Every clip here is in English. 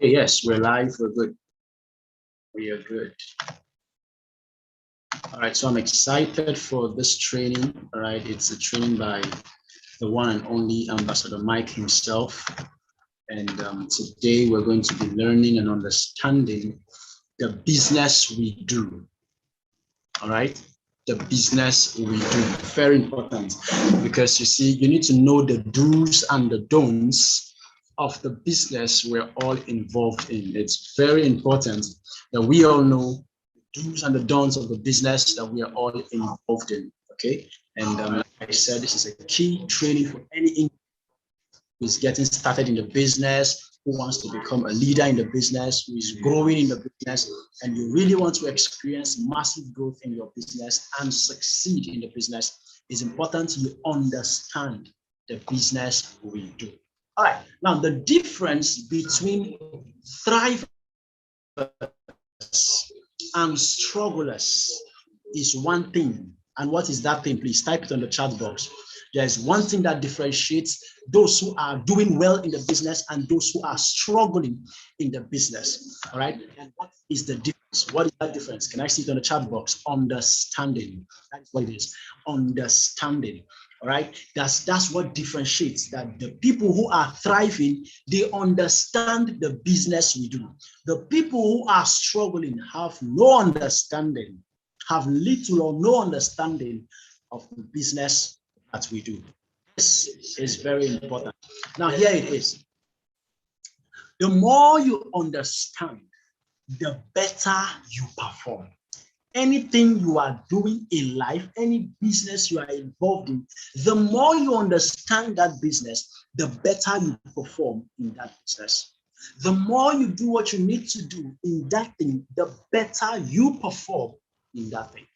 Hey, yes, we're live. We're good. We are good. All right, so I'm excited for this training. All right, it's a training by the one and only Ambassador Mike himself. And today we're going to be learning and understanding the business we do. All right, the business we do. Very important, because you see, you need to know the do's and the don'ts of the business we're all involved in. It's very important that we all know the do's and the don'ts of the business that we are all involved in. Okay, and like I said, this is a key training for any who is getting started in the business, who wants to become a leader in the business, who is growing in the business, and you really want to experience massive growth in your business and succeed in the business. It's important you understand the business we do. All right, now the difference between thrivers and strugglers is one thing. And what is that thing? Please type it on the chat box. There's one thing that differentiates those who are doing well in the business and those who are struggling in the business. All right. And what is the difference? What is that difference? Can I see it on the chat box? Understanding. That's what it is. Understanding. All right. That's what differentiates that the people who are thriving, they understand the business we do. The people who are struggling have no understanding, have little or no understanding of the business that we do. This is very important. Now, here it is. The more you understand, the better you perform. Anything you are doing in life, any business you are involved in, the more you understand that business, the better you perform in that business. The more you do what you need to do in that thing, the better you perform in that thing.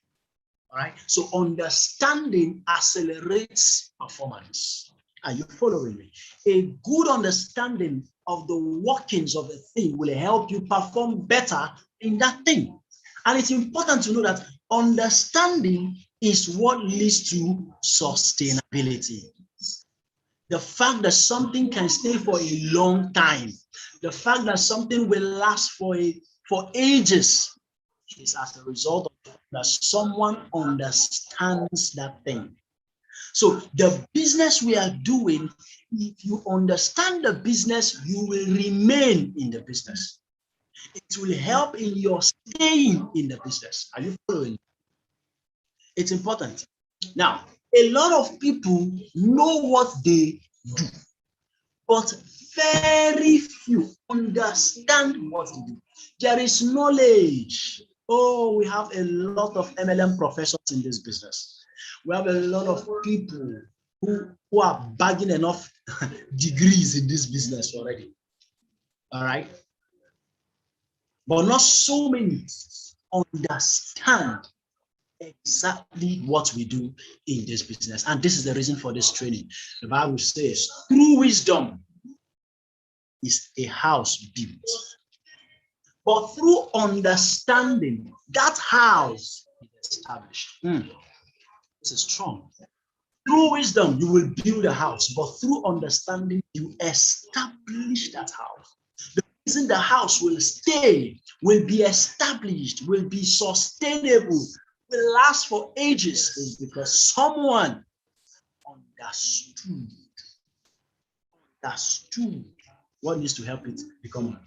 All right. So understanding accelerates performance. Are you following me? A good understanding of the workings of a thing will help you perform better in that thing. And it's important to know that understanding is what leads to sustainability. The fact that something can stay for a long time, the fact that something will last for ages, is as a result of that someone understands that thing. So the business we are doing, if you understand the business, you will remain in the business. It will help in your staying in the business. Are you following? It's important. Now, a lot of people know what they do, but very few understand what they do. There is knowledge. Oh, we have a lot of MLM professors in this business. We have a lot of people who are bagging enough degrees in this business already. All right. But not so many understand exactly what we do in this business. And this is the reason for this training. The Bible says, through wisdom is a house built. But through understanding, that house is established. This is strong. Through wisdom, you will build a house, but through understanding, you establish that house. The reason the house will stay, will be established, will be sustainable, will last for ages is because someone understood what needs to help it become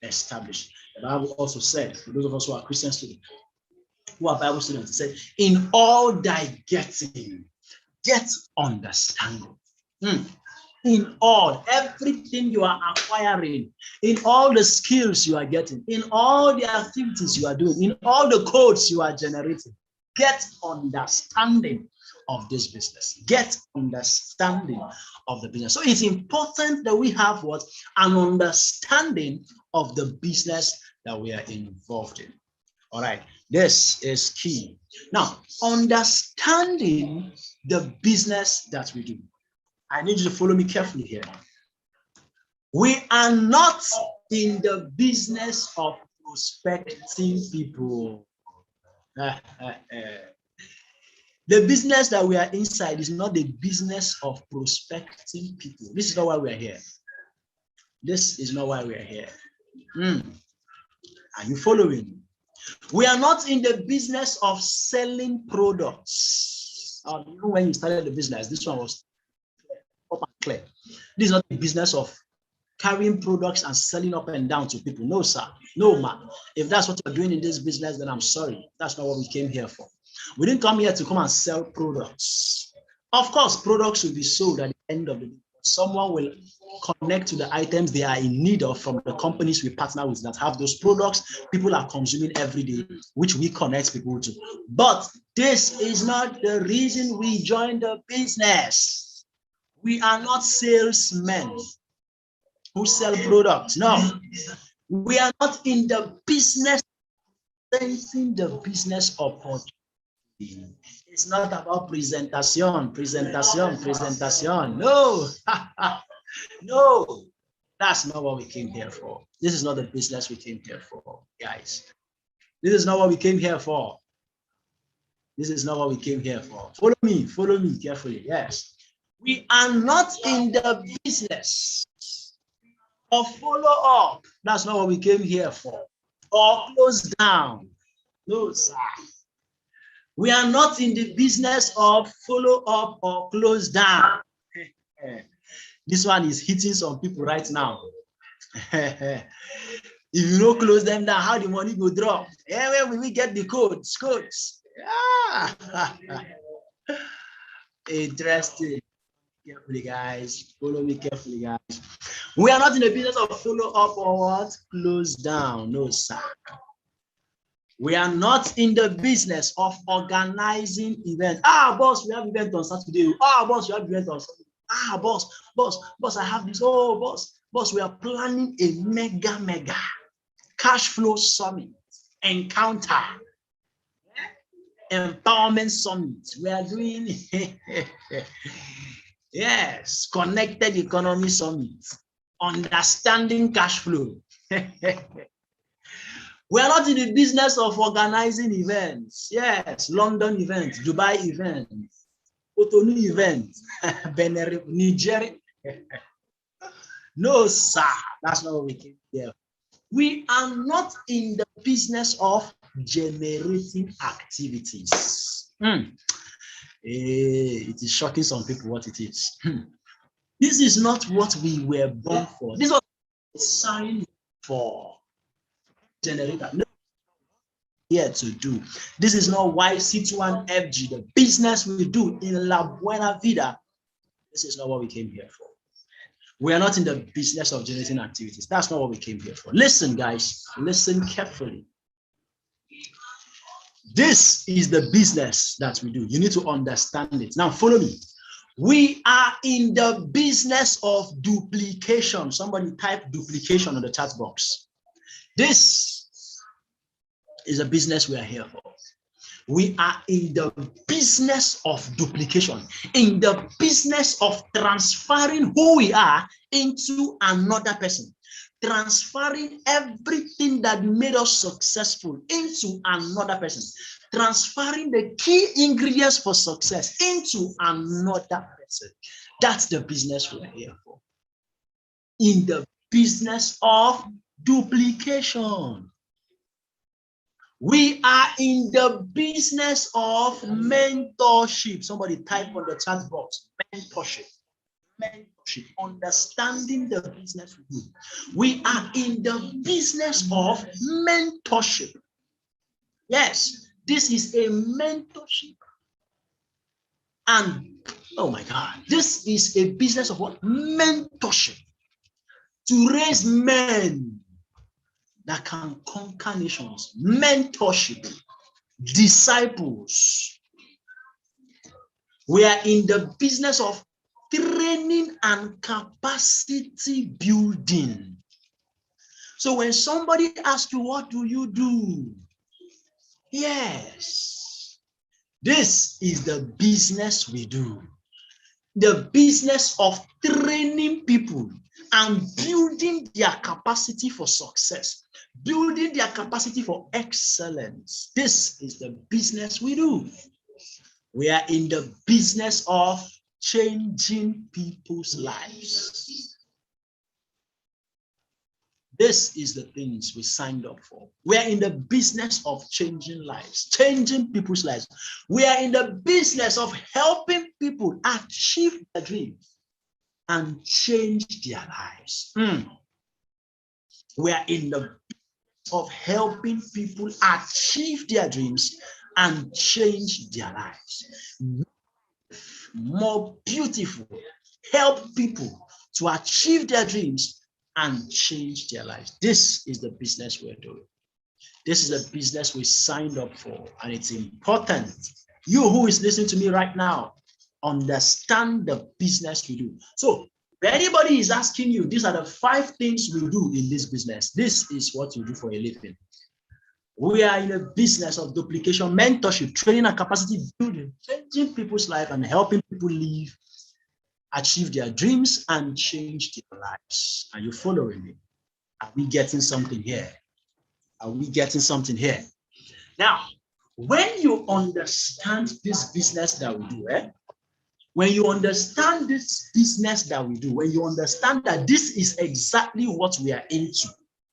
established. The Bible also said, for those of us who are Christian students, who are Bible students, it said, in all thy getting, get understanding. In all, everything you are acquiring, in all the skills you are getting, in all the activities you are doing, in all the codes you are generating, get understanding of this business. Get understanding of the business. So it's important that we have what? An understanding of the business that we are involved in. All right, this is key. Now, understanding the business that we do. I need you to follow me carefully here. We are not in the business of prospecting people. The business that we are inside is not the business of prospecting people. This is not why we are here. This is not why we are here. Are you following? We are not in the business of selling products. Even when you started the business, this one was up and clear. This is not the business of carrying products and selling up and down to people. No, sir. No, man. If that's what you're doing in this business, then I'm sorry. That's not what we came here for. We didn't come here to come and sell products. Of course, products will be sold at the end of the day. Someone will connect to the items they are in need of from the companies we partner with that have those products people are consuming every day, which we connect people to. But this is not the reason we joined the business. We are not salesmen who sell products. No, we are not in the business, sensing the business opportunity. It's not about presentation. No, no, that's not what we came here for. This is not the business we came here for, guys. This is not what we came here for. This is not what we came here for. Follow me carefully. Yes. We are not in the business of follow up. That's not what we came here for. Or close down. No, sir. We are not in the business of follow up or close down. This one is hitting some people right now. If you don't close them down, how the money go drop? Yeah, where will we get the codes? Yeah. Interesting. Carefully, guys. Follow me carefully, guys. We are not in the business of follow up or what? Close down. No, sir. We are not in the business of organizing events. Boss, we have event on Saturday. Boss, we have event on Saturday. Boss, I have this. Boss, we are planning a mega cash flow summit, encounter, empowerment summit. We are doing, yes, connected economy summit, understanding cash flow. We are not in the business of organizing events. Yes, London events, Dubai events, Cotonou events, Nigeria. No, sir, that's not what we came here. We are not in the business of generating activities. It is shocking some people what it is. This is not what we were born for. This is what we signed for. Generator. No, here to do. This is not YC21FG, the business we do in La Buena Vida. This is not what we came here for. We are not in the business of generating activities. That's not what we came here for. Listen, guys, listen carefully. This is the business that we do. You need to understand it. Now, follow me. We are in the business of duplication. Somebody type duplication on the chat box. This is a business we are here for. We are in the business of duplication, in the business of transferring who we are into another person, transferring everything that made us successful into another person, transferring the key ingredients for success into another person. That's the business we are here for. In the business of duplication. We are in the business of mentorship. Somebody type on the chat box, mentorship. Mentorship, understanding the business we do. We are in the business of mentorship. Yes, this is a mentorship. And, oh my God, this is a business of what? Mentorship. To raise men that can conquer nations. Mentorship. Disciples. We are in the business of training and capacity building. So when somebody asks you, what do you do? Yes, this is the business we do. The business of training people and building their capacity for success, building their capacity for excellence. This is the business we do. We are in the business of changing people's lives. This is the things we signed up for. We are in the business of changing lives, changing people's lives. We are in the business of helping people achieve their dreams and change their lives. We are in the business of helping people achieve their dreams and change their lives. More beautiful, help people to achieve their dreams and change their lives. This is the business we're doing. This is a business we signed up for, and it's important. You who is listening to me right now, understand the business we do. So if anybody is asking you, these are the 5 things we do in this business. This is what you do for a living. We are in a business of duplication, mentorship, training and capacity building, changing people's life and helping people live, achieve their dreams and change their lives. Are you following me? Are we getting something here? Are we getting something here? Now, when you understand this business that we do, when you understand this business that we do, when you understand that this is exactly what we are into,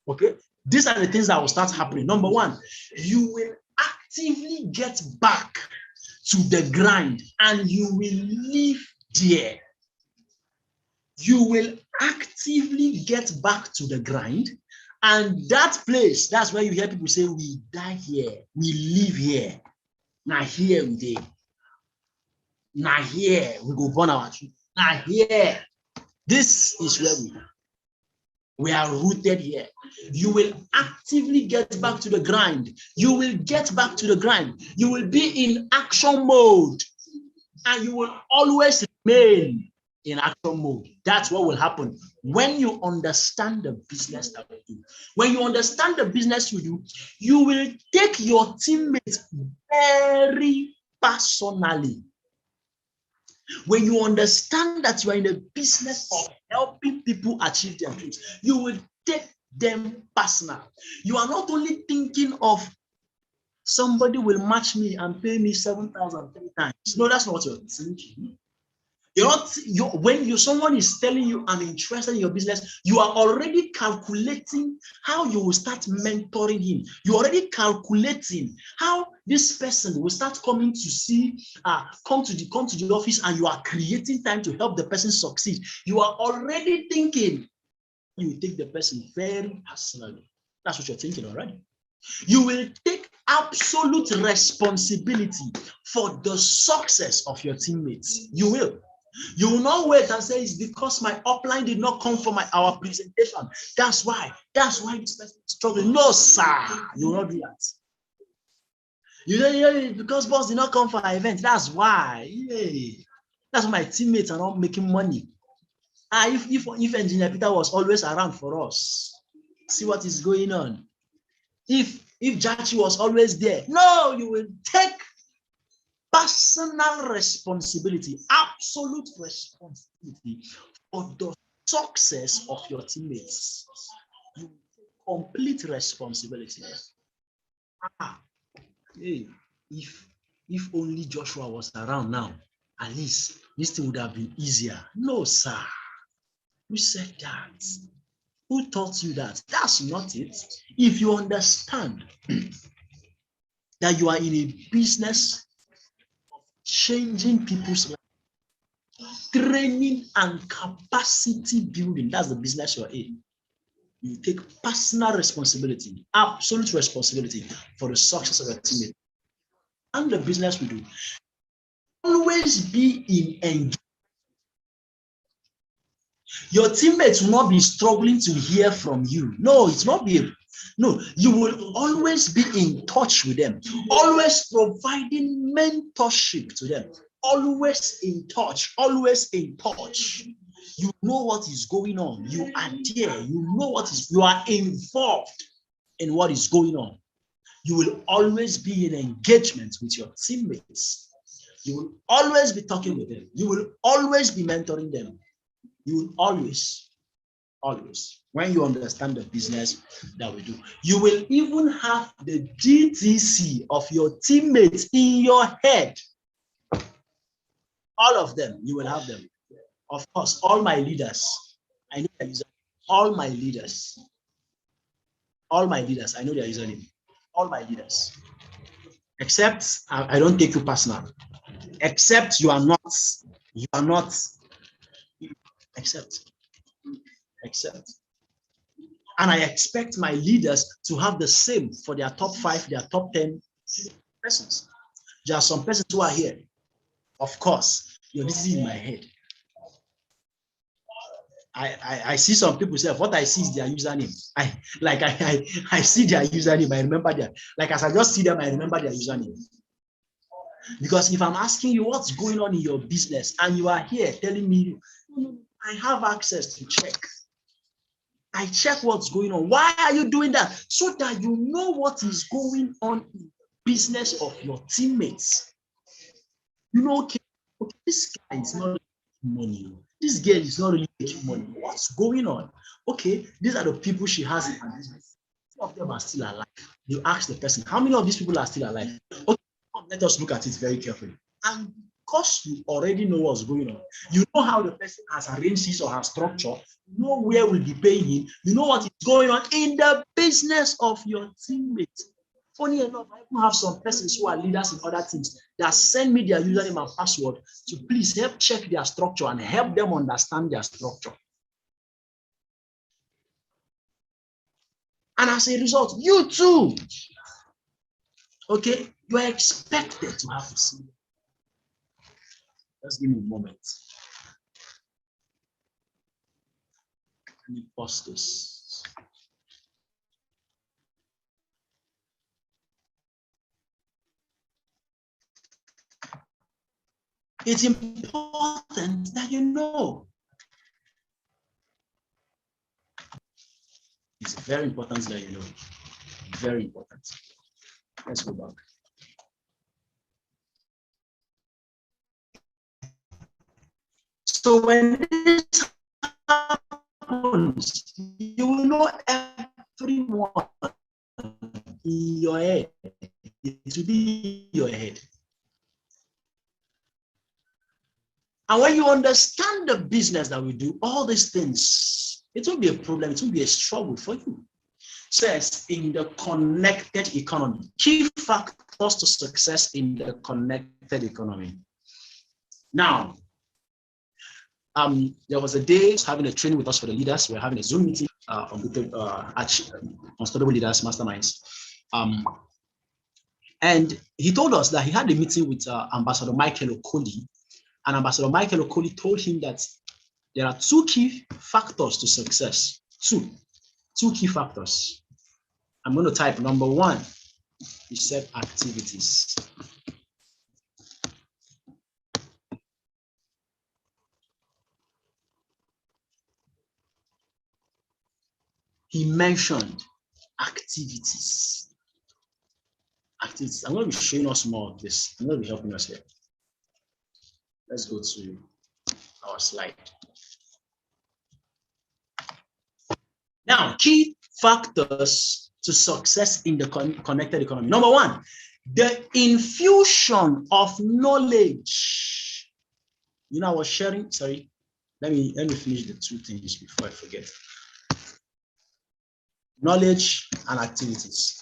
okay? These are the things that will start happening. Number 1, you will actively get back to the grind and you will live there. You will actively get back to the grind, and that place, that's where you hear people say, we die here, we live here. Now here we dey. Now here we go burn our tree. Now here, this is where we are rooted here. You will actively get back to the grind. You will get back to the grind. You will be in action mode, and you will always remain in action mode. That's what will happen when you understand the business that we do. When you understand the business you do, you will take your teammates very personally. When you understand that you are in the business of helping people achieve their dreams, you will take them personal. You are not only thinking of somebody will match me and pay me 7,000 3 times. No, that's not what you're thinking. When someone is telling you, I'm interested in your business, you are already calculating how you will start mentoring him. You're already calculating how this person will start coming to see, come to the office, and you are creating time to help the person succeed. You are already thinking, you take the person very personally. That's what you're thinking already. You will take absolute responsibility for the success of your teammates. You will. You will not wait and say, it's because my upline did not come for our presentation. That's why this person is struggling. No, sir. You will not do that. You know, because boss did not come for our event. That's why. Yay. That's why my teammates are not making money. If Engineer Peter was always around for us, see what is going on. If Jachi was always there, no, you will take personal responsibility, absolute responsibility for the success of your teammates. You take complete responsibility. Hey, if only Joshua was around now, at least this thing would have been easier. No, sir. Who said that? Who taught you that? That's not it. If you understand that you are in a business of changing people's lives, training and capacity building, that's the business you're in. You take personal responsibility, absolute responsibility for the success of your teammate. And the business we do, always be in engagement. Your teammates will not be struggling to hear from you. No, it's not be. No, you will always be in touch with them, always providing mentorship to them, always in touch, always in touch. You know what is going on. You are there. You know you are involved in what is going on. You will always be in engagement with your teammates. You will always be talking with them. You will always be mentoring them. You will always, when you understand the business that we do, you will even have the GTC of your teammates in your head. All of them, you will have them. Of course, all my leaders, I know all my leaders, All my leaders, I know their username. All my leaders. Except I don't take you personal. Except you are not, except. And I expect my leaders to have the same for their top 5, their top 10 persons. There are some persons who are here. Of course, this is in my head. I see some people say, what I see is their username. I see their username, I remember their, like as I just see them, I remember their username. Because if I'm asking you what's going on in your business and you are here telling me, I have access to check. I check what's going on. Why are you doing that? So that you know what is going on in the business of your teammates. You know, okay, this guy is not making money. This girl is not really making money. What's going on? Okay, these are the people she has in her business. Some of them are still alive. You ask the person, how many of these people are still alive? Okay, let us look at it very carefully. And because you already know what's going on, you know how the person has arranged his or her structure, you know where we'll be paying him, you know what is going on in the business of your teammates. Funny enough, I even have some persons who are leaders in other teams that send me their username and password to please help check their structure and help them understand their structure. And as a result, you too, okay, you are expected to have a CV. Just give me a moment. Let me pause this. It's important that you know. It's very important that you know. Very important. Let's go back. So when this happens, you will know everyone in your head. It will be in your head. And when you understand the business that we do, all these things, it won't be a problem, it won't be a struggle for you. Says in the connected economy, key factors to success in the connected economy. Now, there was a day I was having a training with us for the leaders. We're having a Zoom meeting on Unstoppable Leaders Masterminds. And he told us that he had a meeting with Ambassador Michael Okoli. And Ambassador Michael Okoli told him that there are 2 key factors to success. Two key factors. I'm going to type number 1. He said activities. He mentioned activities. Activities. I'm going to be showing us more of this. I'm going to be helping us here. Let's go to our slide. Now, key factors to success in the connected economy. Number 1, the infusion of knowledge. You know, I was sharing, sorry, let me finish the 2 things before I forget. Knowledge and activities.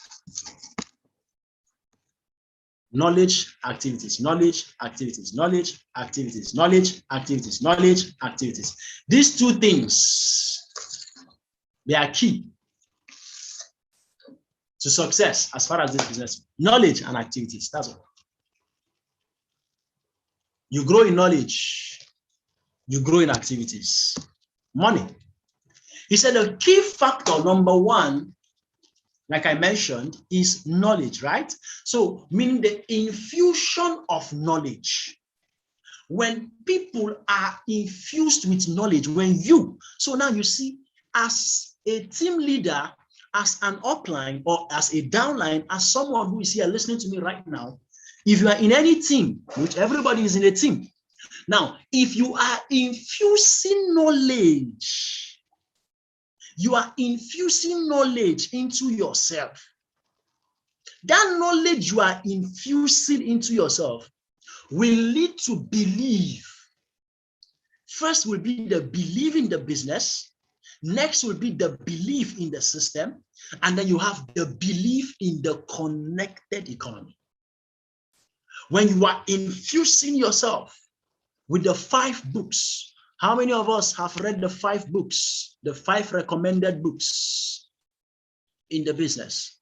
Knowledge, activities, knowledge, activities, knowledge, activities, knowledge, activities, knowledge, activities. These 2 things, they are key to success as far as this business. Knowledge and activities, that's all. You grow in knowledge, you grow in activities. Money. He said the key factor, number 1, like I mentioned, is knowledge, right? So, meaning the infusion of knowledge. When people are infused with knowledge, so now you see, as a team leader, as an upline or as a downline, as someone who is here listening to me right now, if you are in any team, which everybody is in a team. Now, if you are infusing knowledge, you are infusing knowledge into yourself. That knowledge you are infusing into yourself will lead to belief. First will be the belief in the business, Next will be the belief in the system. And then you have the belief in the connected economy. When you are infusing yourself with the 5 books, how many of us have read the 5 books, the 5 recommended books in the business?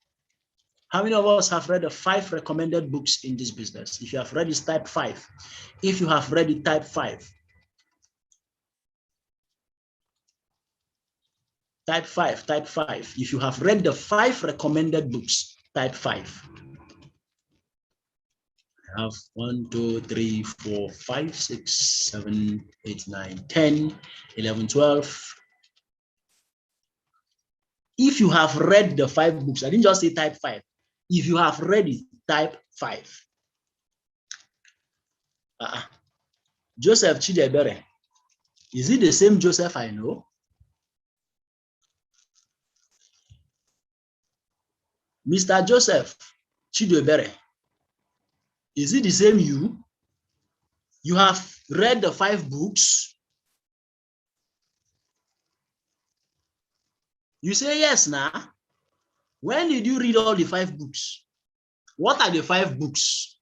How many of us have read the 5 recommended books in this business? If you have read it, type 5. If you have read it, type 5. Type 5, type 5. If you have read the 5 recommended books, type 5. I have 1, 2, 3, 4, 5, 6, 7, 8, 9, 10, 11, 12. If you have read the 5 books, I didn't just say type 5. If you have read it, type 5. Joseph Chidebere. Is it the same Joseph I know? Mr. Joseph Chidebere. Is it the same you? You have read the 5 books? You say yes now. When did you read all the 5 books? What are the 5 books?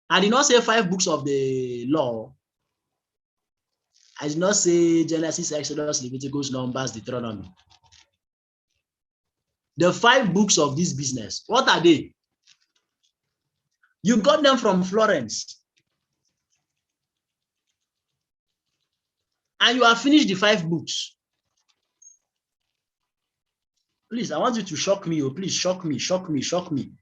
I did not say 5 books of the law. I did not say Genesis, Exodus, Leviticus, Numbers, Deuteronomy. The 5 books of this business, what are they? You got them from Florence. And you have finished the 5 books. Please, I want you to shock me. Oh, please shock me, shock me, shock me.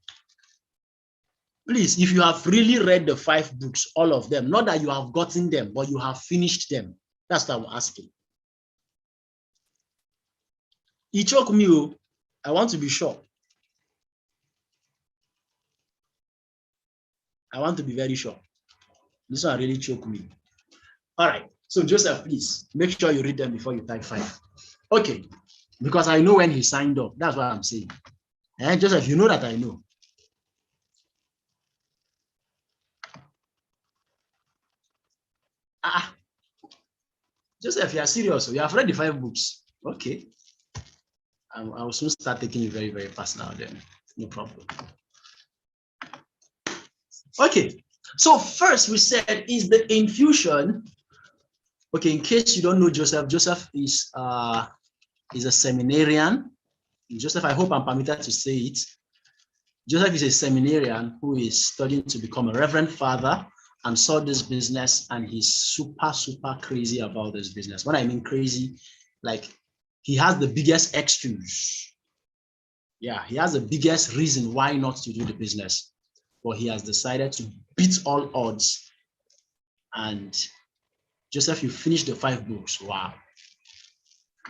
Please, if you have really read the 5 books, all of them, not that you have gotten them, but you have finished them. That's what I'm asking. It shocked me. Oh, I want to be sure. I want to be very sure. This one really choked me. All right. So Joseph, please make sure you read them before you type 5. Okay. Because I know when he signed up. That's what I'm saying. And Joseph, you know that I know. Joseph, you are serious. You have read the 5 books. Okay. I will soon start taking you very, very personal then. No problem. Okay. So first we said is the infusion. Okay, in case you don't know Joseph, Joseph is a seminarian. Joseph, I hope I'm permitted to say it. Joseph is a seminarian who is studying to become a reverend father and saw this business, and he's super, super crazy about this business. When I mean crazy, like he has the biggest excuse. Yeah, he has the biggest reason why not to do the business. But he has decided to beat all odds. And Joseph, you finished the 5 books. Wow.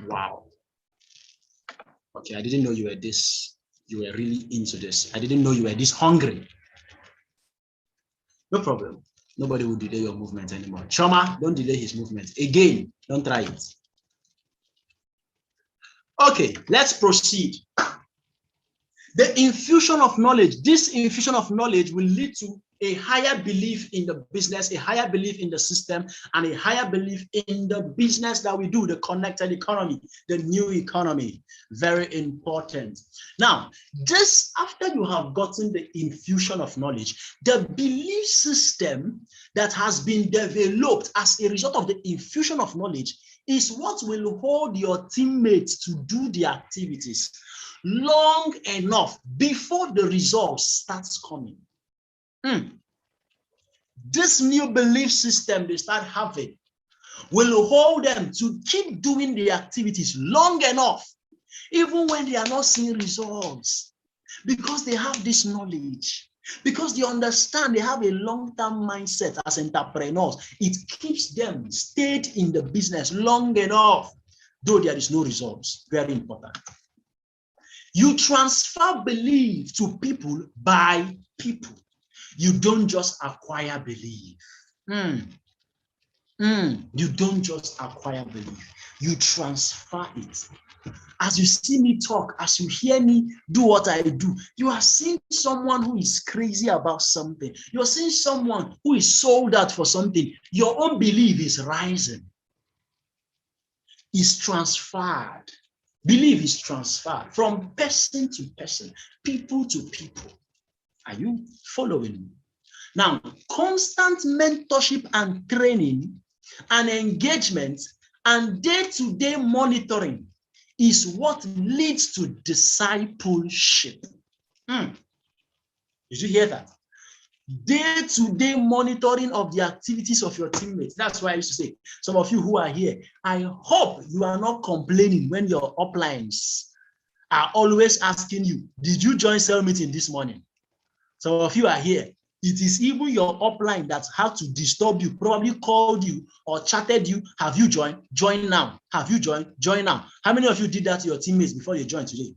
Wow. Okay, I didn't know you were really into this. I didn't know you were this hungry. No problem. Nobody will delay your movement anymore. Choma, don't delay his movement. Again, don't try it. Okay, let's proceed. The infusion of knowledge. This infusion of knowledge will lead to a higher belief in the business, a higher belief in the system, and a higher belief in the business that we do, the connected economy, the new economy. Very important. Now, this, after you have gotten the infusion of knowledge, the belief system that has been developed as a result of the infusion of knowledge is what will hold your teammates to do the activities long enough before the results starts coming. This new belief system they start having will hold them to keep doing the activities long enough, even when they are not seeing results, because they have this knowledge, because they understand, they have a long-term mindset as entrepreneurs. It keeps them stayed in the business long enough, though there is no results. Very important. You transfer belief to people by people. You don't just acquire belief. You don't just acquire belief. You transfer it. As you see me talk, as you hear me do what I do, you are seeing someone who is crazy about something. You're seeing someone who is sold out for something. Your own belief is rising. is transferred. Belief is transferred from person to person, people to people. Are you following me? Now, constant mentorship and training and engagement and day-to-day monitoring is what leads to discipleship. Did you hear that? Day-to-day monitoring of the activities of your teammates. That's why I used to say, some of you who are here, I hope you are not complaining when your uplines are always asking you, did you join cell meeting this morning? Some of you are here. It is even your upline that had to disturb you, probably called you or chatted you. Have you joined? Join now. Have you joined? Join now. How many of you did that to your teammates before you joined today?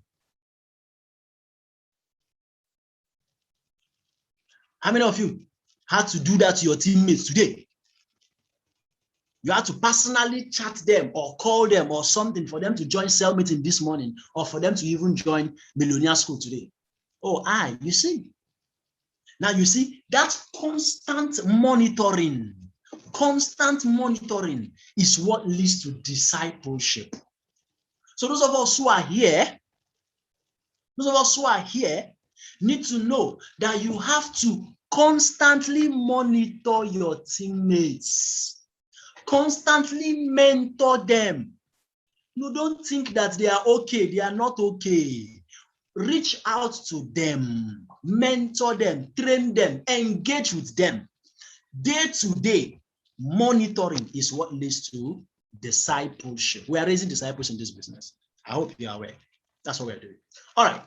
How many of you had to do that to your teammates today? You had to personally chat them or call them or something for them to join cell meeting this morning or for them to even join Millionaire School today. Oh, you see. Now you see, that constant monitoring is what leads to discipleship. So those of us who are here need to know that you have to constantly monitor your teammates, constantly mentor them. You don't think that they are okay, they are not okay. Reach out to them, mentor them, train them, engage with them. Day-to-day monitoring is what leads to discipleship. We are raising disciples in this business. I hope you are aware. That's what we're doing. All right.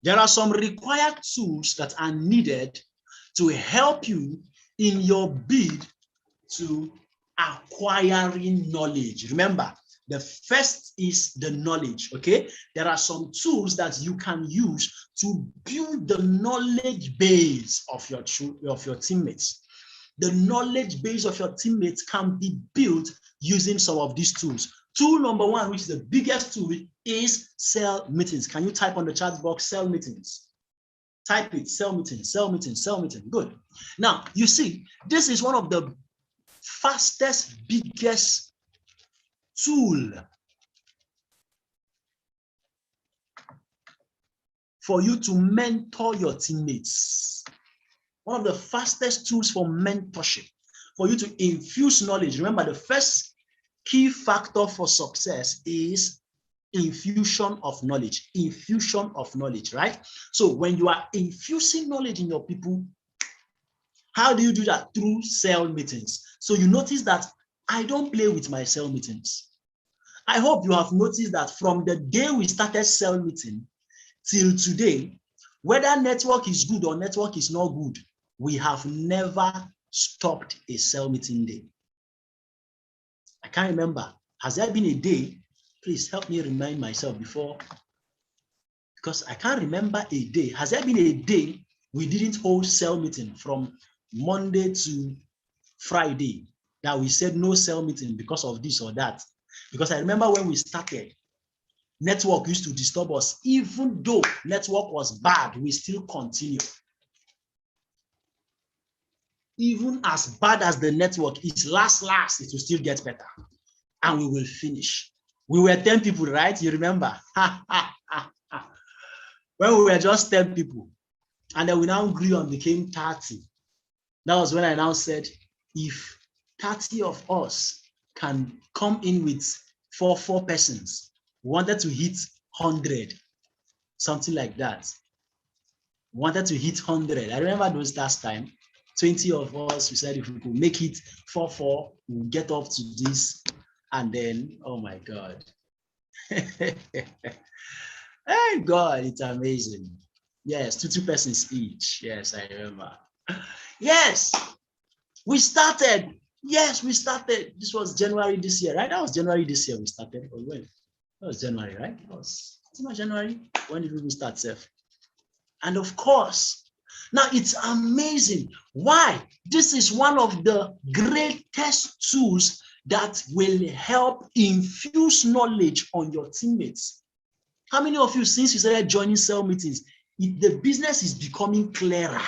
There are some required tools that are needed to help you in your bid to acquiring knowledge. Remember, the first is the knowledge, okay? There are some tools that you can use to build the knowledge base of your teammates. The knowledge base of your teammates can be built using some of these tools. Tool number one, which is the biggest tool, is cell meetings. Can you type on the chat box, cell meetings? Type it, cell meeting, cell meeting, cell meeting. Good. Now, you see, this is one of the fastest, biggest tool for you to mentor your teammates. One of the fastest tools for mentorship, for you to infuse knowledge. Remember, the first key factor for success is infusion of knowledge. Infusion of knowledge, right? So when you are infusing knowledge in your people, how do you do that? Through cell meetings. So you notice that I don't play with my cell meetings. I hope you have noticed that from the day we started cell meeting till today, whether network is good or network is not good, we have never stopped a cell meeting day. I can't remember. Has there been a day? Please help me remind myself before, because I can't remember a day. Has there been a day we didn't hold cell meeting from Monday to Friday that we said no cell meeting because of this or that? Because I remember when we started, network used to disturb us. Even though network was bad, we still continue. Even as bad as the network is, last, it will still get better. And we will finish. We were 10 people, right? You remember? When we were just 10 people. And then we now grew and became 30. That was when I now said, if 30 of us can come in with four persons, we wanted to hit 100, something like that. We wanted to hit 100. I remember those last time, 20 of us, we said if we could make it 4, we'll get up to this. And then, oh my God. Hey, God, it's amazing. Yes, two persons each. Yes, I remember. Yes, we started. Yes, we started. This was January this year, right? That was January this year we started. Or when? That was January, right? That was January. When did we start, Seth? And of course, now it's amazing. Why? This is one of the greatest tools that will help infuse knowledge on your teammates. How many of you, since you started joining cell meetings, the business is becoming clearer?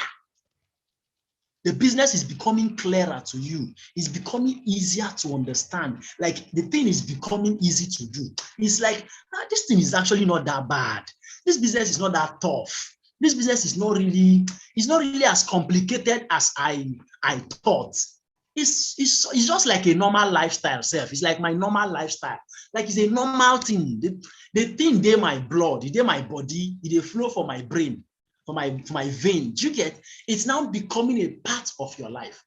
The business is becoming clearer to you. It's becoming easier to understand. Like the thing is becoming easy to do. It's like, this thing is actually not that bad. This business is not that tough. This business is not really, it's not really as complicated as I thought. It's just like a normal lifestyle self. It's like my normal lifestyle. Like it's a normal thing. The thing they my blood, they my body, it flow for my brain, for my vein. Do you get? It's now becoming a part of your life.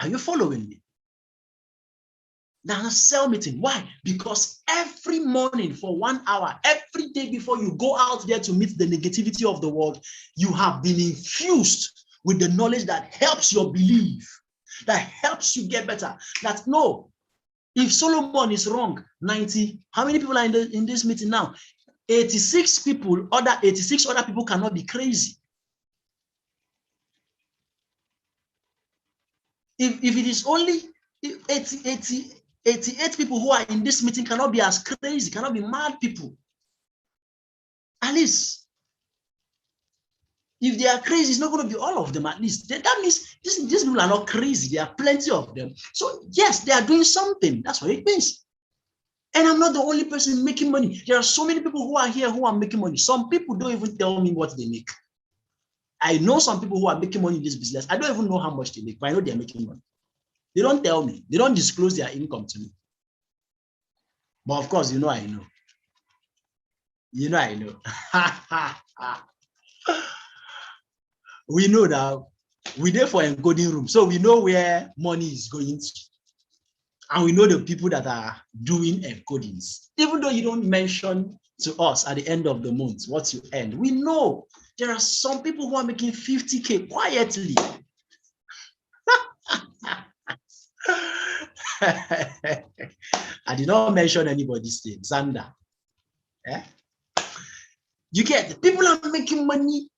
Are you following me? Now sell meeting. Why? Because every morning for 1 hour, every day before you go out there to meet the negativity of the world, you have been infused with the knowledge that helps your belief, that helps you get better. That no, if Solomon is wrong, 90, how many people are in this meeting now? 86 people, 86 other people cannot be crazy. If it is only 88 people who are in this meeting cannot be as crazy, cannot be mad people. At least, if they are crazy, it's not going to be all of them at least. That means these people are not crazy. There are plenty of them. So yes, they are doing something. That's what it means. And I'm not the only person making money. There are so many people who are here who are making money. Some people don't even tell me what they make. I know some people who are making money in this business. I don't even know how much they make, but I know they're making money. They don't tell me. They don't disclose their income to me. But of course, you know I know. You know I know. We know that we're there for encoding room. So we know where money is going to. And we know the people that are doing encodings. Even though you don't mention to us at the end of the month what you earn, we know there are some people who are making 50K quietly. I did not mention anybody's name, Xander. Yeah? You get people are making money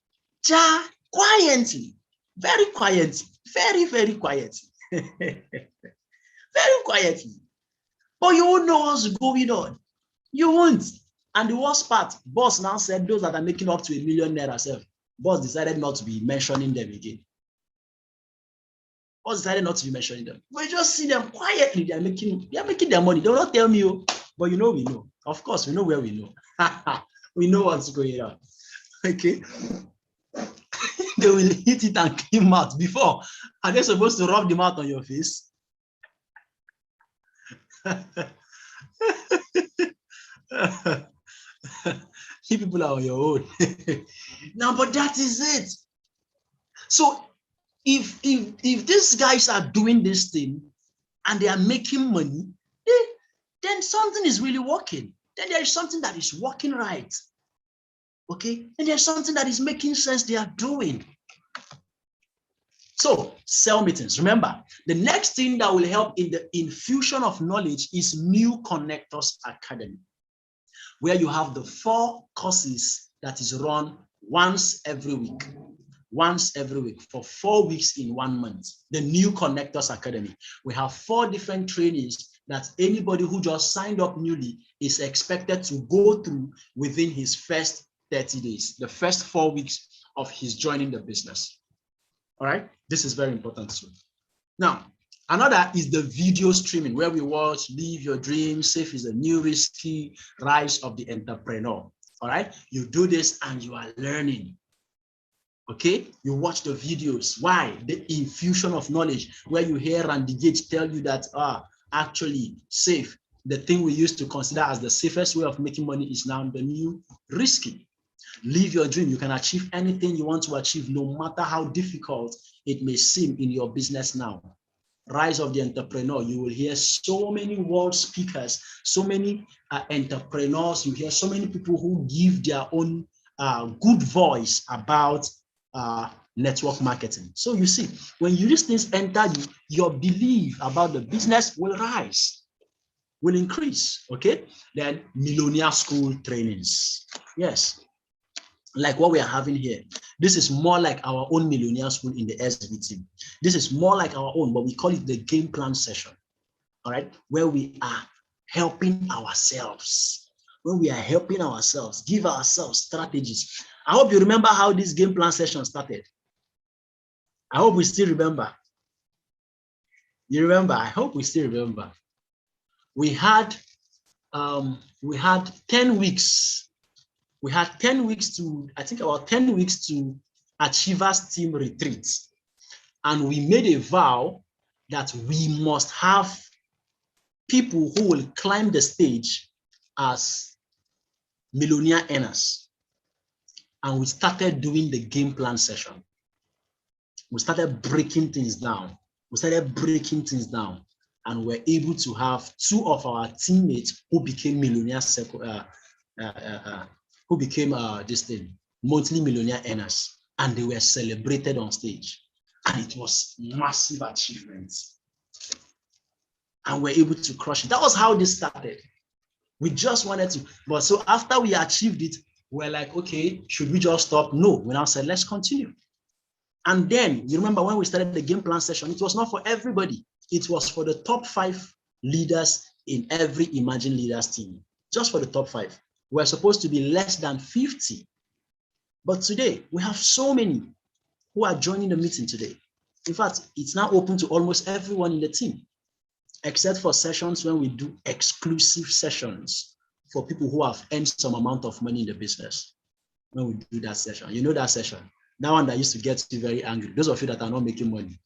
quietly, very quietly, very quietly, very quietly. But you won't know what's going on. You won't. And the worst part, boss now said those that are making up to 1 million naira self, boss decided not to be mentioning them again. Boss decided not to be mentioning them. We just see them quietly. They are making their money. They will not tell me, but you know we know. Of course, we know where we know. We know what's going on. Okay. They will hit it and clean mouth before. Are they supposed to rub the mouth on your face? You people are on your own. Now, but that is it. So if these guys are doing this thing and they are making money, then something is really working. Then there is something that is working right. Okay, and there's something that is making sense they are doing. So sell meetings. Remember, the next thing that will help in the infusion of knowledge is New Connectors Academy, where you have the 4 courses that is run once every week for 4 weeks in 1 month. The New Connectors Academy. We have 4 different trainings that anybody who just signed up newly is expected to go through within his first 30 days, the first 4 weeks of his joining the business. All right, this is very important too. Now, another is the video streaming, where we watch Live Your Dreams, Safe is a New Risky, Rise of the Entrepreneur. All right, you do this and you are learning. Okay, you watch the videos. Why? The infusion of knowledge, where you hear Randy Gage tell you that actually safe, the thing we used to consider as the safest way of making money, is now the new risky. Live your dream. You can achieve anything you want to achieve, no matter how difficult it may seem in your business now. Rise of the Entrepreneur. You will hear so many world speakers, so many entrepreneurs. You hear so many people who give their own good voice about network marketing. So you see, when these things enter you, your belief about the business will rise, will increase. Okay, then Millionaire School trainings. Yes, like what we are having here. This is more like our own Millionaire School in the SB team. This is more like our own, but we call it the game plan session. All right, where we are helping ourselves. When we are helping ourselves, give ourselves strategies. I hope you remember how this game plan session started. I hope we still remember. You remember? I hope we still remember. We had 10 weeks. We had 10 weeks to, I think about 10 weeks to Achievers Team Retreat. And we made a vow that we must have people who will climb the stage as millionaire earners. And we started doing the game plan session. We started breaking things down. And we're able to have 2 of our teammates who became millionaires, who became monthly millionaire earners, and they were celebrated on stage. And it was massive achievements. And we're able to crush it. That was how this started. We just wanted to, but so after we achieved it, we're like, okay, should we just stop? No, we now said, let's continue. And then you remember when we started the game plan session, it was not for everybody. It was for the top 5 leaders in every Imagine Leaders team, just for the top 5. We're supposed to be less than 50. But today, we have so many who are joining the meeting today. In fact, it's now open to almost everyone in the team, except for sessions when we do exclusive sessions for people who have earned some amount of money in the business. When we do that session, you know that session, that one that used to get you very angry. Those of you that are not making money.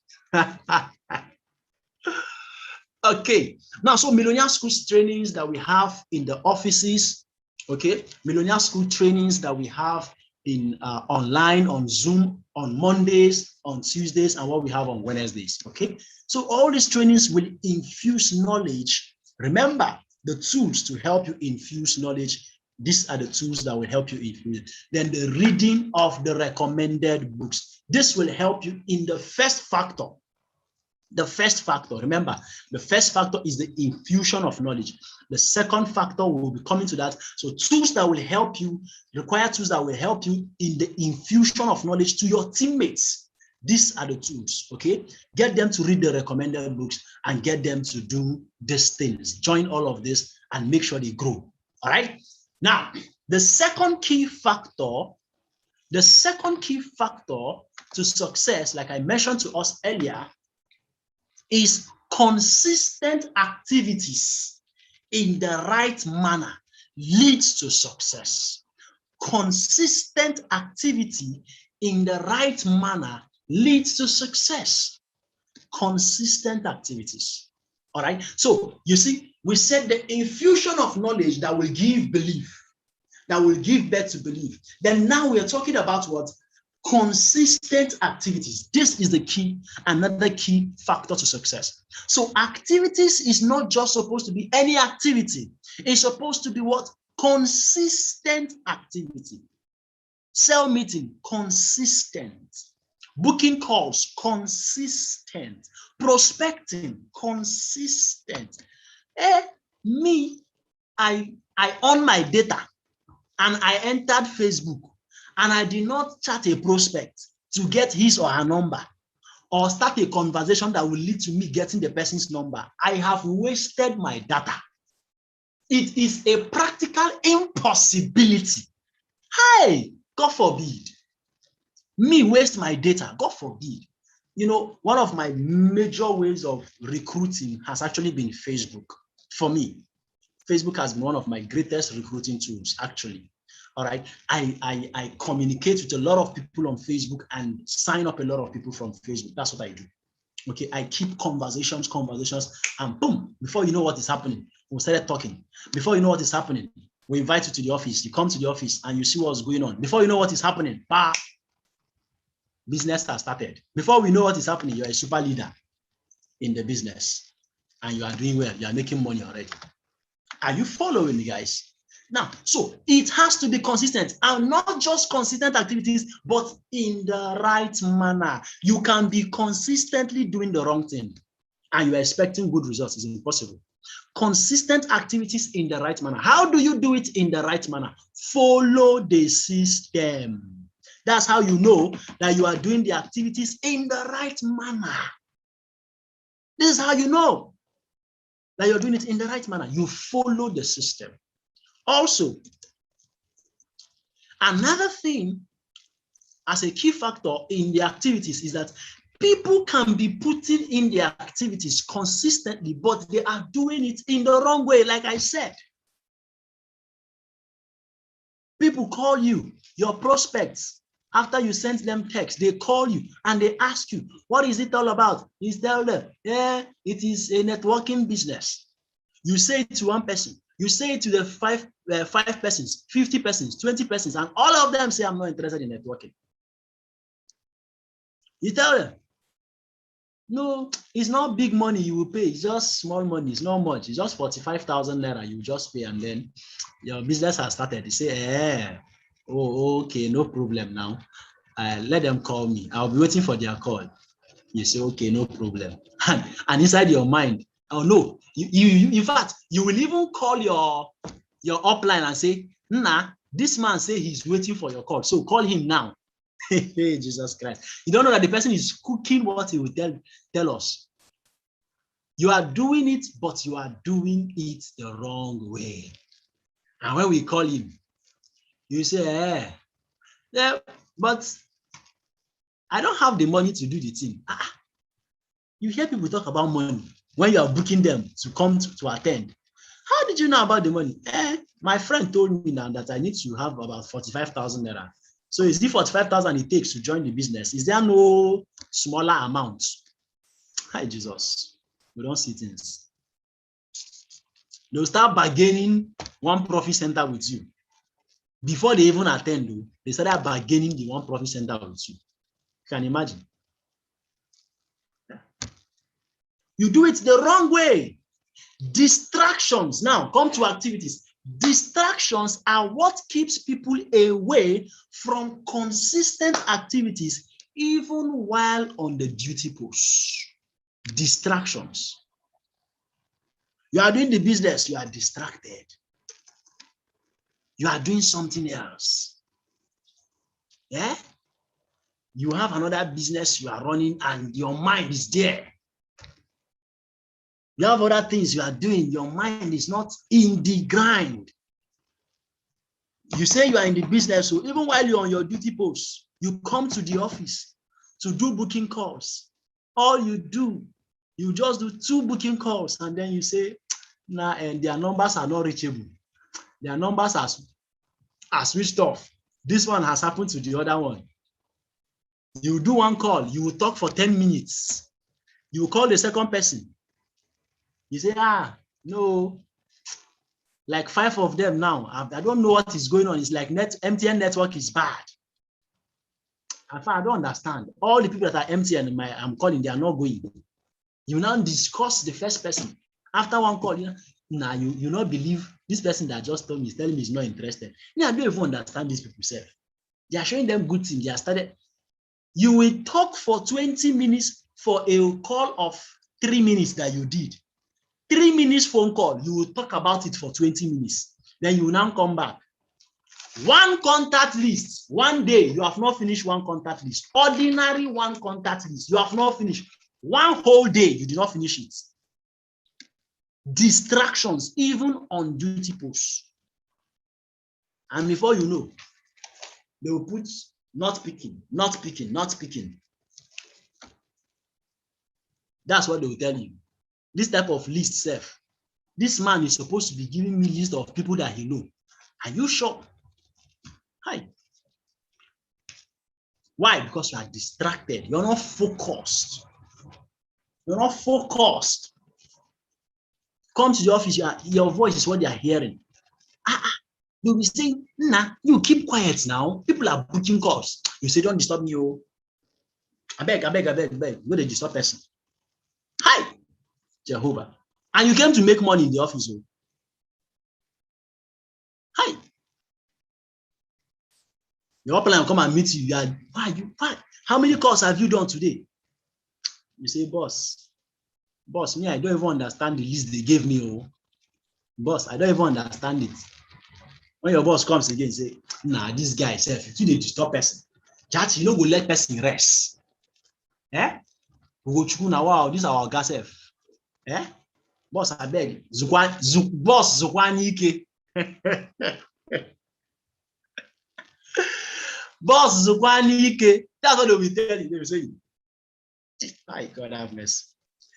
Okay, now, so Millionaire Schools trainings that we have in the offices, okay, Millionaire School trainings that we have in online, on Zoom, on Mondays, on Tuesdays, and what we have on Wednesdays, okay? So all these trainings will infuse knowledge. Remember, the tools to help you infuse knowledge, these are the tools that will help you infuse. Then the reading of the recommended books. This will help you in the first factor. The first factor, remember, the first factor is the infusion of knowledge. The second factor will be coming to that. So tools that will help you, require tools that will help you in the infusion of knowledge to your teammates. These are the tools, okay? Get them to read the recommended books and get them to do these things. Join all of this and make sure they grow, all right? Now, the second key factor to success, like I mentioned to us earlier, is consistent activities in the right manner leads to success. Consistent activity in the right manner leads to success. Consistent activities. All right. So you see, we said the infusion of knowledge that will give belief, that will give birth to belief. Then now we are talking about what? Consistent activities. This is the key, another key factor to success. So activities is not just supposed to be any activity. It's supposed to be what? Consistent activity. Cell meeting, consistent. Booking calls, consistent. Prospecting, consistent. I on my data and I entered Facebook and I did not chat a prospect to get his or her number or start a conversation that will lead to me getting the person's number. I have wasted my data. It is a practical impossibility. Hey, God forbid. Me waste my data, God forbid. You know, one of my major ways of recruiting has actually been Facebook. For me, Facebook has been one of my greatest recruiting tools, actually. All right. I communicate with a lot of people on Facebook and sign up a lot of people from Facebook. That's what I do. Okay. I keep conversations, and boom, before you know what is happening, we started talking. Before you know what is happening, we invite you to the office. You come to the office and you see what's going on. Before you know what is happening, bah, business has started. Before we know what is happening, you're a super leader in the business and you are doing well. You are making money already. Are you following me, guys? Now, so it has to be consistent, and not just consistent activities, but in the right manner. You can be consistently doing the wrong thing and you're expecting good results. It's impossible. Consistent activities in the right manner. How do you do it in the right manner? Follow the system. That's how you know that you are doing the activities in the right manner. This is how you know that you're doing it in the right manner. You follow the system. Also, another thing as a key factor in the activities is that People can be putting in their activities consistently, but they are doing it in the wrong way, like I said. People call you, your prospects, after you send them text, they call you and they ask you, what is it all about? You tell them, yeah, it is a networking business. You say it to one person, you say it to the five persons, 50 persons, 20 persons, and all of them say, I'm not interested in networking. You tell them, no, it's not big money you will pay. It's just small money. It's not much. It's just 45,000 naira you just pay, and then your business has started. You say, oh, okay, no problem now. Let them call me. I'll be waiting for their call. You say, okay, no problem. And inside your mind, oh no, you in fact, you will even call your upline and say, nah, this man say he's waiting for your call, so call him now. Hey, Jesus Christ. You don't know that the person is cooking what he will tell us. You are doing it, but you are doing it the wrong way. And when we call him, you say, yeah, but I don't have the money to do the thing. You hear people talk about money when you are booking them to come to attend. How did you know about the money? My friend told me now that I need to have about 45,000 naira. So is it 45,000 it takes to join the business? Is there no smaller amount? Hi, Jesus. We don't see things. They'll start bargaining one profit center with you. Before they even attend, they started bargaining the one profit center with you. You can imagine. You do it the wrong way. Distractions. Now, come to activities. Distractions are what keeps people away from consistent activities, even while on the duty post. Distractions. You are doing the business, you are distracted. You are doing something else. Yeah? You have another business you are running and your mind is there. You have other things you are doing, your mind is not in the grind. You say you are in the business, so even while you're on your duty post, you come to the office to do booking calls. All you do, you just do 2 booking calls and then you say, nah, and their numbers are not reachable. Their numbers are switched off. This one has happened to the other one. You do one call, you will talk for 10 minutes. You call the second person. You say, no, like 5 of them now. I don't know what is going on. It's like MTN network is bad. I don't understand. All the people that are MTN, I'm calling, they are not going. You now discuss the first person. After one call, you not believe this person that just told me is telling me he's not interested. I don't even understand these people self. They are showing them good things. They are started. You will talk for 20 minutes for a call of 3 minutes that you did. 3 minutes phone call, you will talk about it for 20 minutes. Then you will now come back. One contact list, one day, you have not finished one contact list. Ordinary one contact list, you have not finished. One whole day, you did not finish it. Distractions, even on duty posts. And before you know, they will put not picking, not picking, not picking. That's what they will tell you. This type of list self. This man is supposed to be giving me a list of people that he knows. Are you sure? Hi. Why? Because you are distracted. You're not focused. You're not focused. Come to the office, your voice is what they are hearing. You'll be saying, nah, you keep quiet now. People are booking calls. You say, don't disturb me. Oh. I beg. Go to disturb person. Hi, Jehovah. And you came to make money in the office. Oh. Hi. Your upline will come and meet you. Why? How many calls have you done today? You say, boss, me, I don't even understand the list they gave me. Oh. Boss, I don't even understand it. When your boss comes again, say, nah, this guy self, you need to stop person. Chat, you know, go let person rest. Eh? Wow, this is our gas self. Eh? Boss, I beg. Boss, Zukwanike. Boss, Zukwanike. That's what they will tell you. They will say, My God have mercy.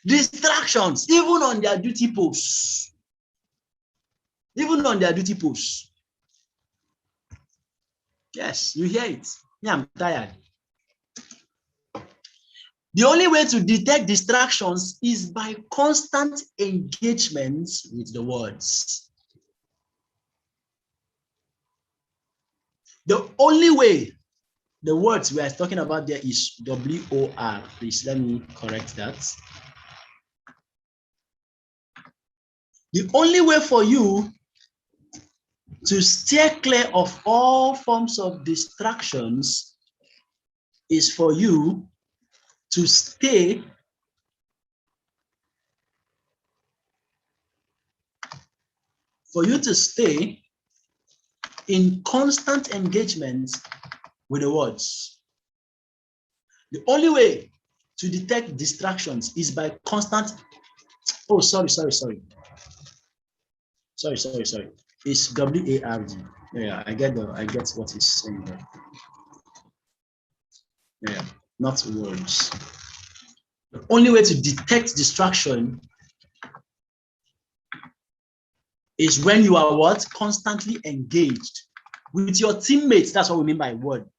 Distractions, even on their duty posts. Even on their duty posts. Yes, you hear it. Yeah, I'm tired. The only way to detect distractions is by constant engagement with the words. The only way, the words we are talking about there is W-O-R. Please let me correct that. The only way for you to steer clear of all forms of distractions is for you to stay in constant engagement with the words. The only way to detect distractions is by constant. Oh, sorry. It's W-A-R-D. Yeah, I get what he's saying there. Yeah, not words. The only way to detect distraction is when you are what? Constantly engaged with your teammates. That's what we mean by word.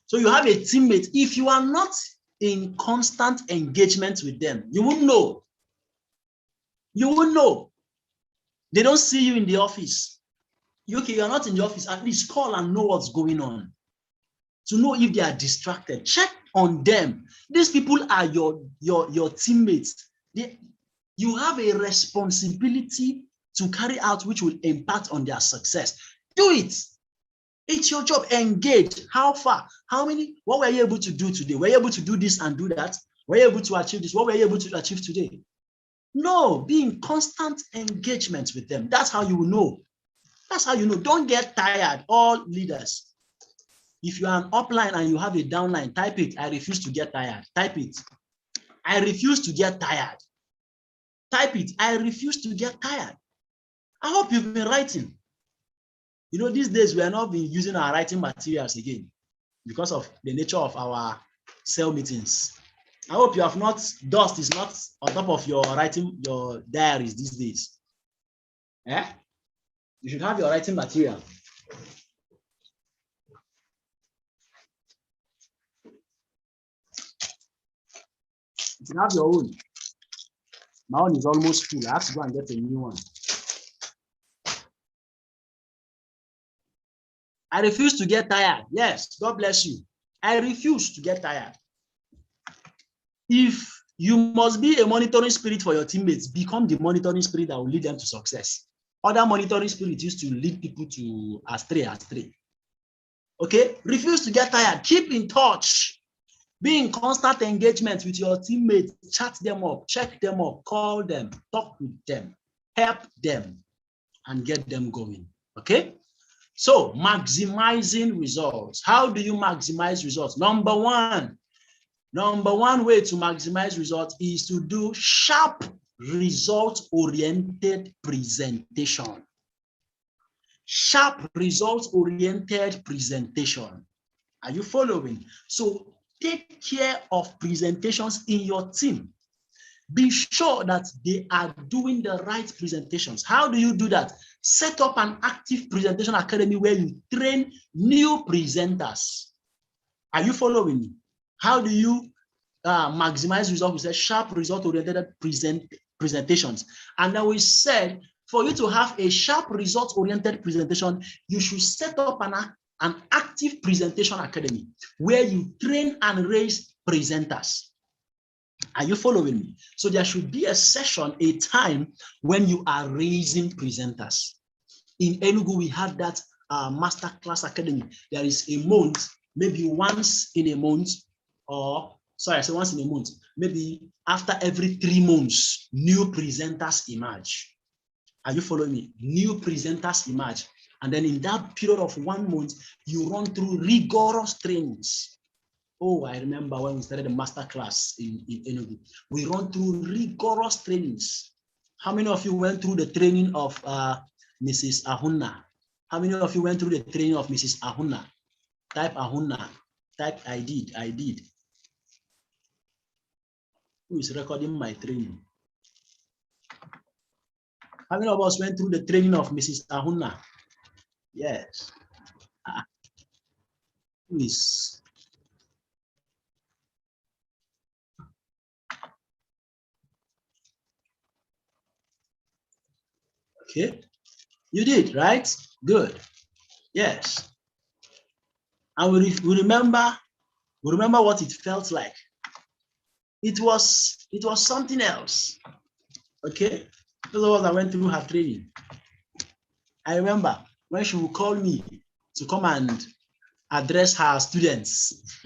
So you have a teammate. If you are not in constant engagement with them, you won't know. You won't know. They don't see you in the office. You're not in the office, at least call and know what's going on. To know if they are distracted. Check on them. These people are your teammates. You have a responsibility to carry out which will impact on their success. Do it. It's your job. Engage. How far? How many? What were you able to do today? Were you able to do this and do that? Were you able to achieve this? What were you able to achieve today? No, be in constant engagement with them. That's how you will know. That's how you know. Don't get tired, all leaders. If you are an upline and you have a downline, type it. I refuse to get tired. Type it. I refuse to get tired. Type it. I refuse to get tired. I hope you've been writing. You know, these days we are not been using our writing materials again because of the nature of our cell meetings. I hope you have not, dust is not on top of your writing, your diaries these days. Yeah? You should have your writing material. You should have your own. My own is almost full. I have to go and get a new one. I refuse to get tired. Yes, God bless you. I refuse to get tired. If you must be a monitoring spirit for your teammates, become the monitoring spirit that will lead them to success. Other monitoring spirits used to lead people to astray. Okay? Refuse to get tired. Keep in touch. Be in constant engagement with your teammates. Chat them up, check them up, call them, talk with them, help them, and get them going. Okay? So, maximizing results. How do you maximize results? Number one way to maximize results is to do sharp, result-oriented presentation. Sharp, result-oriented presentation. Are you following? So, take care of presentations in your team. Be sure that they are doing the right presentations. How do you do that? Set up an active presentation academy where you train new presenters. Are you following me? How do you maximize results? We said sharp, result-oriented presentations. And then we said for you to have a sharp, result-oriented presentation, you should set up an active presentation academy where you train and raise presenters. Are you following me? So there should be a session, a time when you are raising presenters. In Enugu, we have that masterclass academy. There is a month, maybe once in a month, or sorry, I say once in a month, maybe after every 3 months, new presenters emerge. Are you following me? New presenters emerge. And then in that period of 1 month, you run through rigorous trainings. Oh, I remember when we started the master class in Enugu. We run through rigorous trainings. How many of you went through the training of Mrs. Ahuna? How many of you went through the training of Mrs. Ahuna? Type Ahuna. Type I did. Who is recording my training? How many of us went through the training of Mrs. Ahuna? Yes. Who is? Okay. You did, right? Good. Yes. And we remember what it felt like. It was something else. Okay. Those of us that went through her training. I remember when she would call me to come and address her students.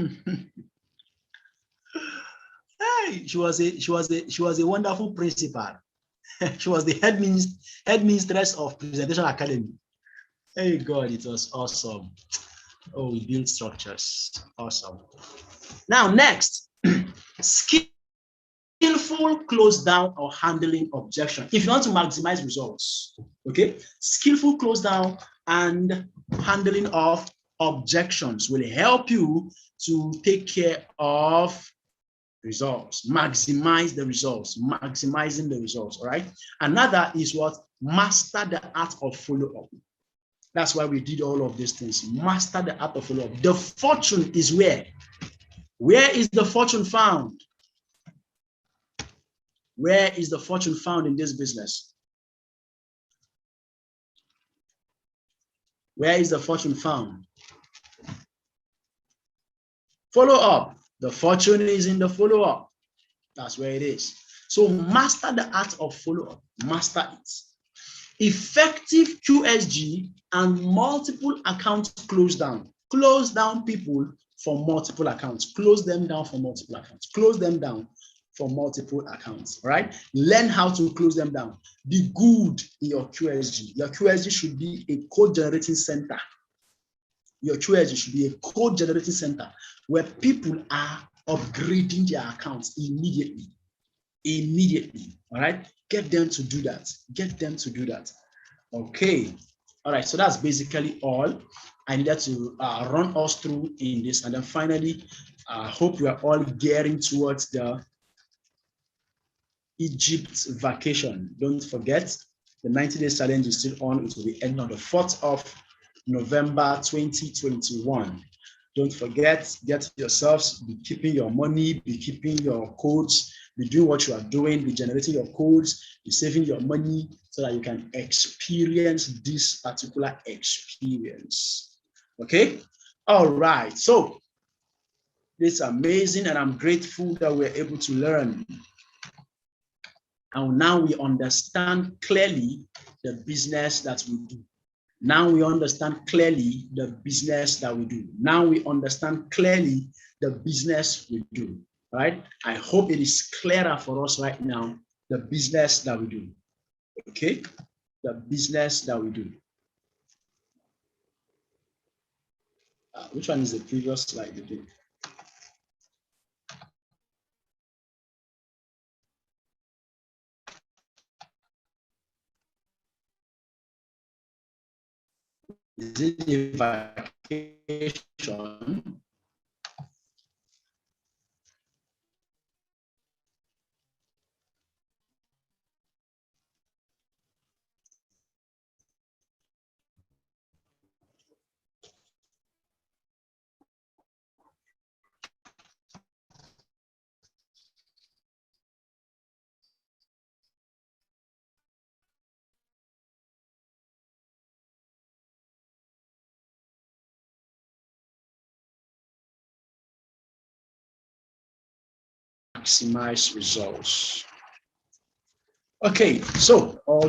Hey, she was a wonderful principal. She was the headmistress of Presentation Academy. Hey God, it was awesome. Oh, we built structures. Awesome. Now, next, skillful close down or handling objection. If you want to maximize results, okay, skillful close down and handling of objections will help you to take care of results, maximize the results, maximizing the results. All right. Another is what? Master the art of follow-up. That's why we did all of these things. Master the art of follow-up. The fortune is where? Where is the fortune found? Where is the fortune found in this business? Where is the fortune found? Follow up. The fortune is in the follow up. That's where it is. So master the art of follow up. Master it. Effective QSG and multiple accounts close down. Close down people for multiple accounts. Close them down for multiple accounts. Close them down for multiple accounts, right? Learn how to close them down. Be good in your QSG. Your QSG should be a code generating center. Your QSG should be a code generating center where people are upgrading their accounts immediately. Immediately, all right? Get them to do that. Get them to do that. Okay. All right, so that's basically all I needed to run us through in this. And then finally, I hope we are all gearing towards the Egypt vacation. Don't forget, the 90 days challenge is still on. It will be ending on the 4th of November 2021. Don't forget, get yourselves, be keeping your money, be keeping your codes, be doing what you are doing, be generating your codes, be saving your money so that you can experience this particular experience. Okay? All right. So it's amazing, and I'm grateful that we're able to learn. And now we understand clearly the business that we do. Now we understand clearly the business that we do. Now we understand clearly the business we do, right? I hope it is clearer for us right now, the business that we do, okay? The business that we do. Which one is the previous slide you did? Is it the vacation? Maximize results. Okay, so all